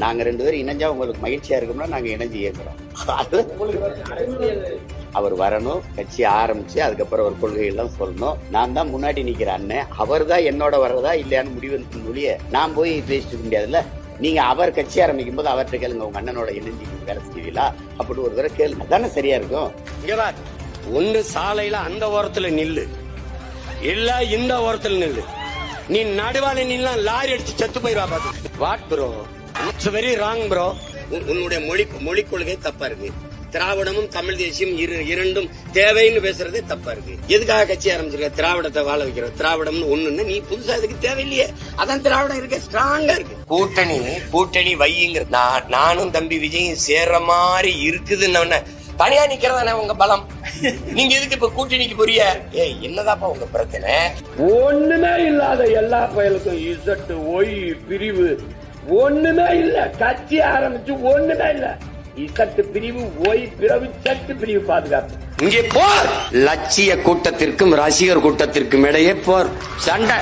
நாங்க 2 பேரும் இணைஞ்சா உங்களுக்கு மகிழ்ச்சியா இருக்கும்னா நாங்க இணைஞ்சு இயங்குறோம். அவர் வரணும், கட்சி ஆரம்பிச்சு அதுக்கப்புறம் ஒரு கொள்கை எல்லாம் சொல்லணும். நான் தான் முன்னாடி நிக்கிற அண்ணன், அவர் தான் என்னோட வர்றதா இல்லையான்னு முடிவு மொழிய நான் போய் பேசிட்டு முடியாதுல்ல. நீங்க அவர் கட்சி ஆரம்பிக்கும் போது அவர்கிட்ட கேளுங்க, உங்க அண்ணனோட இணைஞ்சு வேலை செய்வீங்களா அப்படி ஒரு தடவை கேளுங்க, தானே சரியா இருக்கும். ஒன்று சாலையில அந்த ஓரத்துல நில்லு, இல்ல இந்த ஓரத்துல நில்லு. நீ நடுவால நின்னா லாரி அடிச்சு செத்து போயிருவா பாத்து. What bro, it's very wrong bro. உன்னுடைய மொழி கொள்கை தப்பா இருக்கு. திராவிடமும் தமிழ் தேசியம் இரண்டும் தேவைன்னு பேசுறதே தப்பா இருக்கு. எதுக்காக கட்சி ஆரம்பிச்சிருக்க? திராவிடத்தை வாழ வைக்கிற. திராவிடம்னு ஒண்ணுன்னு நீ புதுசா இதுக்கு தேவையில்லையே. அதான் திராவிடம் இருக்க ஸ்ட்ராங்கா இருக்கு. கூட்டணி வையுங்கிற நானும் தம்பி விஜயும் சேர்ற மாதிரி இருக்குதுன்னு தனியா நிக்கிறதானே உங்க பலம். நீங்க எதுக்கு இப்ப கூட்டணிக்கு புரிய? என்னதாப்பா உங்க பிரச்சனை? ஒண்ணுமே இல்லாத எல்லா பயலுக்கும் இசட்டு ஒய் பிரிவு ஒண்ணுமே இல்ல. கட்சி ஆரம்பிச்சு ஒண்ணுமே இல்ல. இசட்டு பிரிவு ஒய் பிரிவு சட்டு பிரிவு பாதுகாப்பு. இங்கே போர். லட்சிய கூட்டத்திற்கும் ரசிகர் கூட்டத்திற்கும் இடையே போர் சண்டை.